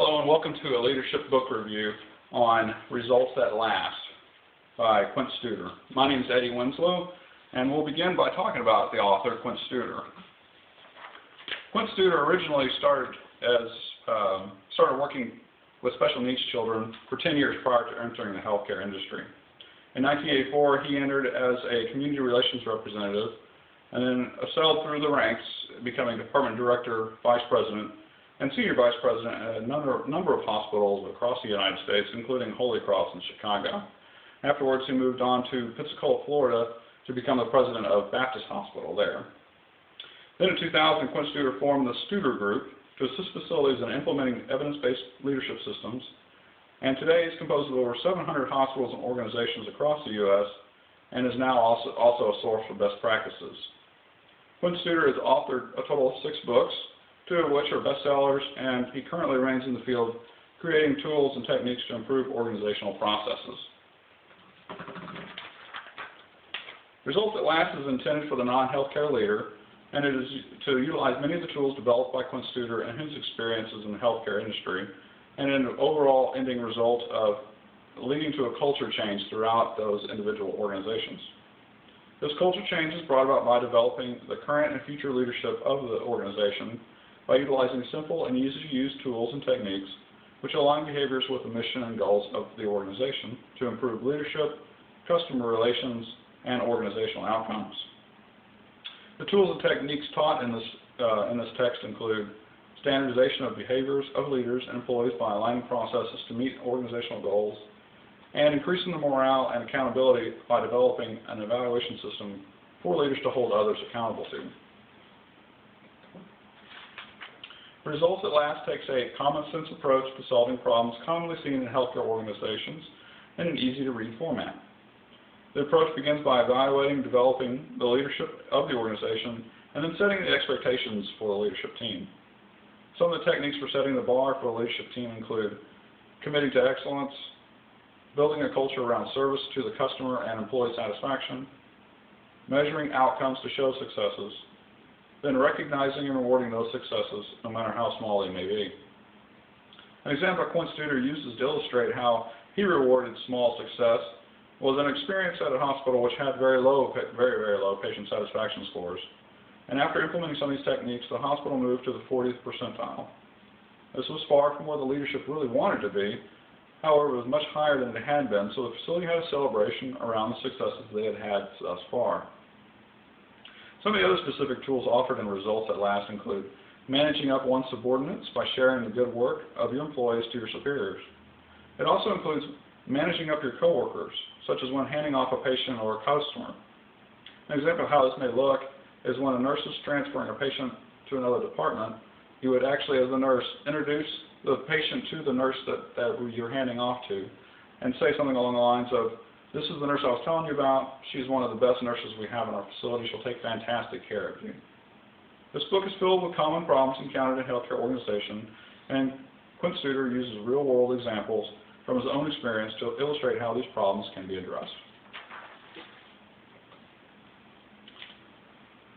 Hello and welcome to a leadership book review on Results That Last by Quint Studer. My name is Eddie Winslow, and we'll begin by talking about the author, Quint Studer. Quint Studer originally started working with special needs children for 10 years prior to entering the healthcare industry. In 1984, he entered as a community relations representative and then sailed through the ranks, becoming department director, vice president, and senior vice president at a number of hospitals across the United States, including Holy Cross in Chicago. Afterwards, he moved on to Pensacola, Florida, to become the president of Baptist Hospital there. Then in 2000, Quint Studer formed the Studer Group to assist facilities in implementing evidence-based leadership systems, and today is composed of over 700 hospitals and organizations across the U.S., and is now also a source for best practices. Quint Studer has authored a total of 6 books, 2 of which are bestsellers, and he currently remains in the field creating tools and techniques to improve organizational processes. Results That Last is intended for the non-healthcare leader, and it is to utilize many of the tools developed by Quint Studer and his experiences in the healthcare industry, and an overall ending result of leading to a culture change throughout those individual organizations. This culture change is brought about by developing the current and future leadership of the organization by utilizing simple and easy-to-use tools and techniques which align behaviors with the mission and goals of the organization to improve leadership, customer relations, and organizational outcomes. The tools and techniques taught in this text include standardization of behaviors of leaders and employees by aligning processes to meet organizational goals, and increasing the morale and accountability by developing an evaluation system for leaders to hold others accountable to. Results That Last takes a common-sense approach to solving problems commonly seen in healthcare organizations in an easy-to-read format. The approach begins by evaluating and developing the leadership of the organization and then setting the expectations for the leadership team. Some of the techniques for setting the bar for the leadership team include committing to excellence, building a culture around service to the customer and employee satisfaction, measuring outcomes to show successes, then recognizing and rewarding those successes, no matter how small they may be. An example Quint Studer uses to illustrate how he rewarded small success was an experience at a hospital which had very low patient satisfaction scores. And after implementing some of these techniques, the hospital moved to the 40th percentile. This was far from where the leadership really wanted to be. However, it was much higher than it had been, so the facility had a celebration around the successes they had had thus far. Some of the other specific tools offered in Results That Last include managing up one's subordinates by sharing the good work of your employees to your superiors. It also includes managing up your coworkers, such as when handing off a patient or a customer. An example of how this may look is when a nurse is transferring a patient to another department, you would actually, as a nurse, introduce the patient to the nurse that you're handing off to and say something along the lines of, "This is the nurse I was telling you about. She's one of the best nurses we have in our facility. She'll take fantastic care of you." This book is filled with common problems encountered in healthcare organizations, and Quint Studer uses real-world examples from his own experience to illustrate how these problems can be addressed.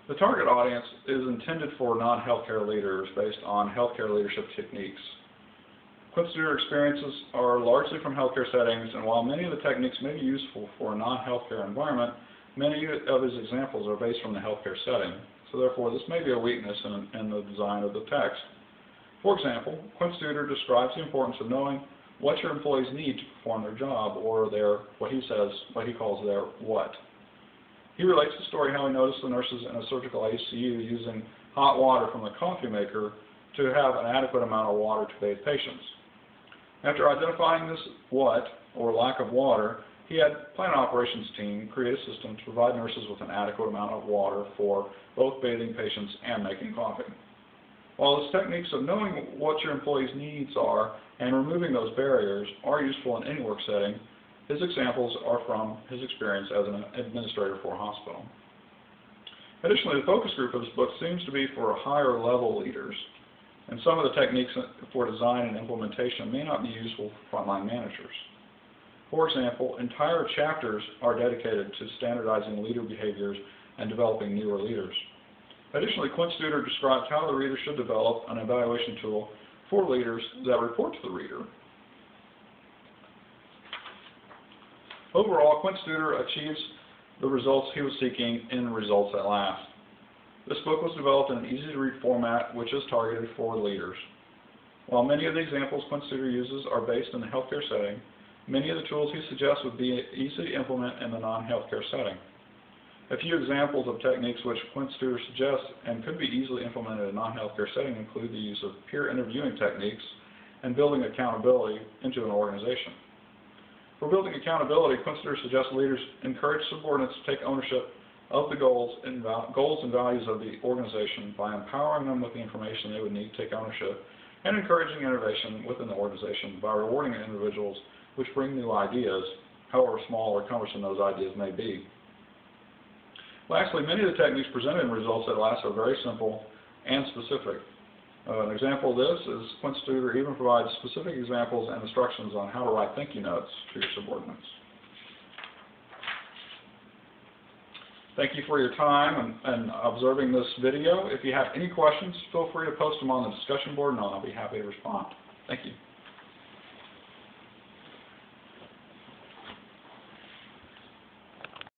The target audience is intended for non-healthcare leaders based on healthcare leadership techniques. Quint Studer experiences are largely from healthcare settings, and while many of the techniques may be useful for a non-healthcare environment, many of his examples are based from the healthcare setting. So therefore, this may be a weakness in the design of the text. For example, Quint Studer describes the importance of knowing what your employees need to perform their job, or what he calls their what. He relates the story how he noticed the nurses in a surgical ICU using hot water from the coffee maker to have an adequate amount of water to bathe patients. After identifying this what, or lack of water, he had plant operations team create a system to provide nurses with an adequate amount of water for both bathing patients and making coffee. While his techniques of knowing what your employees' needs are and removing those barriers are useful in any work setting, his examples are from his experience as an administrator for a hospital. Additionally, the focus group of this book seems to be for higher level leaders, and some of the techniques for design and implementation may not be useful for frontline managers. For example, entire chapters are dedicated to standardizing leader behaviors and developing newer leaders. Additionally, Quint Studer describes how the reader should develop an evaluation tool for leaders that report to the reader. Overall, Quint Studer achieves the results he was seeking in Results at Last. This book was developed in an easy-to-read format which is targeted for leaders. While many of the examples Quint Studer uses are based in the healthcare setting, many of the tools he suggests would be easy to implement in the non-healthcare setting. A few examples of techniques which Quint Studer suggests and could be easily implemented in a non-healthcare setting include the use of peer interviewing techniques and building accountability into an organization. For building accountability, Quint Studer suggests leaders encourage subordinates to take ownership of the goals and values of the organization by empowering them with the information they would need to take ownership and encouraging innovation within the organization by rewarding individuals which bring new ideas, however small or cumbersome those ideas may be. Lastly, many of the techniques presented in Results at Last are very simple and specific. An example of this is Quint Studer even provides specific examples and instructions on how to write thank you notes to your subordinates. Thank you for your time and observing this video. If you have any questions, feel free to post them on the discussion board and I'll be happy to respond. Thank you.